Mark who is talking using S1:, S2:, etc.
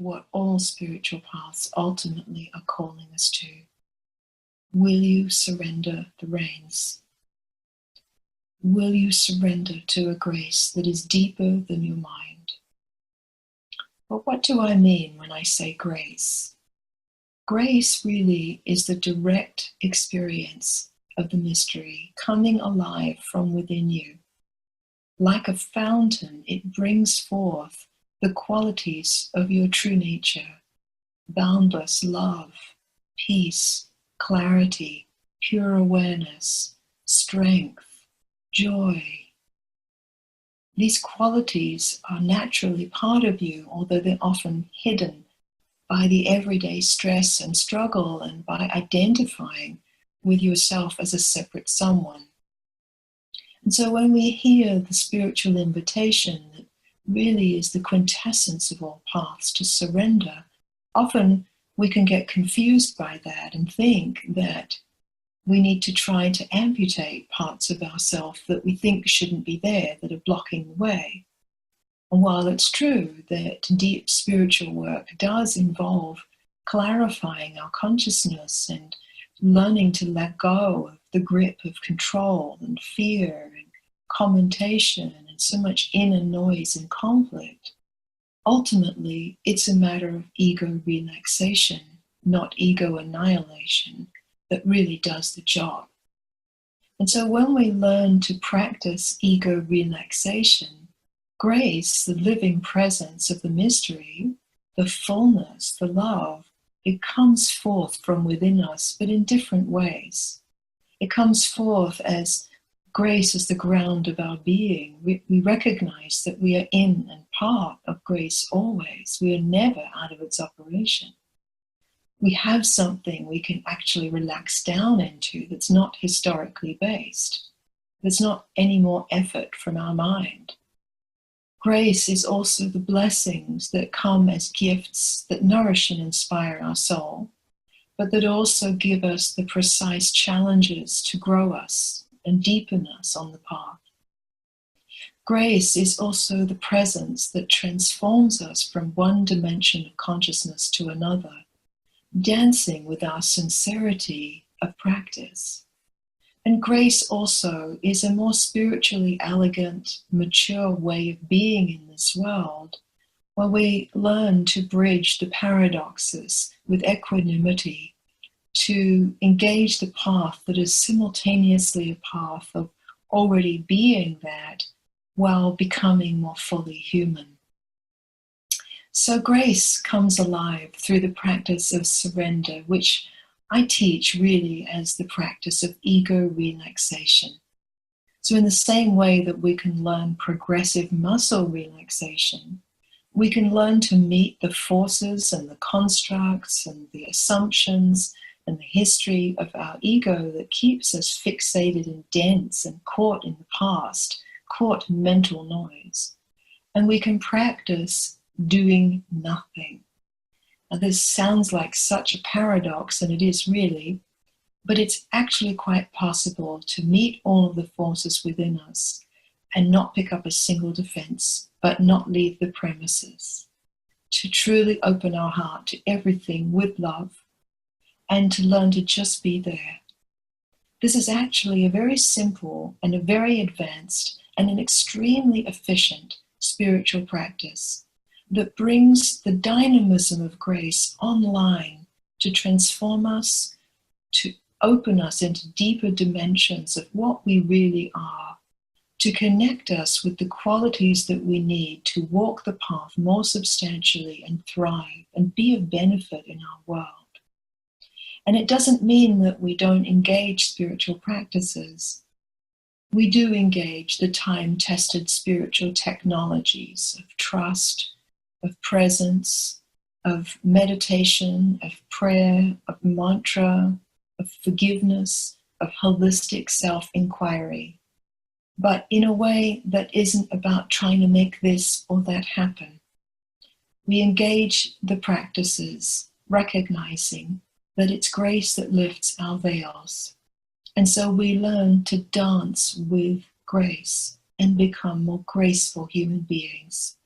S1: what all spiritual paths ultimately are calling us to. Will you surrender the reins? Will you surrender to a grace that is deeper than your mind? But what do I mean when I say grace? Grace really is the direct experience of the mystery coming alive from within you. Like a fountain, it brings forth the qualities of your true nature: boundless love, peace, clarity, pure awareness, strength, joy. These qualities are naturally part of you, although they're often hidden by the everyday stress and struggle and by identifying with yourself as a separate someone. And so when we hear the spiritual invitation that really is the quintessence of all paths to surrender, often we can get confused by that and think that we need to try to amputate parts of ourselves that we think shouldn't be there, that are blocking the way. And while it's true that deep spiritual work does involve clarifying our consciousness and learning to let go of the grip of control and fear and commentation and so much inner noise and conflict, ultimately it's a matter of ego relaxation, not ego annihilation, that really does the job. And so when we learn to practice ego relaxation, grace, the living presence of the mystery, the fullness, the love, it comes forth from within us, but in different ways. It comes forth as grace as the ground of our being. We recognize that we are in and part of grace always. We are never out of its operation. We have something we can actually relax down into that's not historically based. There's not any more effort from our mind. Grace is also the blessings that come as gifts that nourish and inspire our soul, but that also give us the precise challenges to grow us and deepen us on the path. Grace is also the presence that transforms us from one dimension of consciousness to another, dancing with our sincerity of practice. And grace also is a more spiritually elegant, mature way of being in this world, where we learn to bridge the paradoxes with equanimity, to engage the path that is simultaneously a path of already being that while becoming more fully human. So grace comes alive through the practice of surrender, which I teach really as the practice of ego relaxation. So in the same way that we can learn progressive muscle relaxation, we can learn to meet the forces and the constructs and the assumptions and the history of our ego that keeps us fixated and dense and caught in the past, caught in mental noise. And we can practice doing nothing. Now, this sounds like such a paradox, and it is really, but it's actually quite possible to meet all of the forces within us and not pick up a single defense, but not leave the premises. To truly open our heart to everything with love and to learn to just be there. This is actually a very simple and a very advanced and an extremely efficient spiritual practice that brings the dynamism of grace online to transform us, to open us into deeper dimensions of what we really are, to connect us with the qualities that we need to walk the path more substantially and thrive and be of benefit in our world. And it doesn't mean that we don't engage spiritual practices. We do engage the time-tested spiritual technologies of trust, of presence, of meditation, of prayer, of mantra, of forgiveness, of holistic self-inquiry, but in a way that isn't about trying to make this or that happen. We engage the practices, recognizing that it's grace that lifts our veils. And so we learn to dance with grace and become more graceful human beings.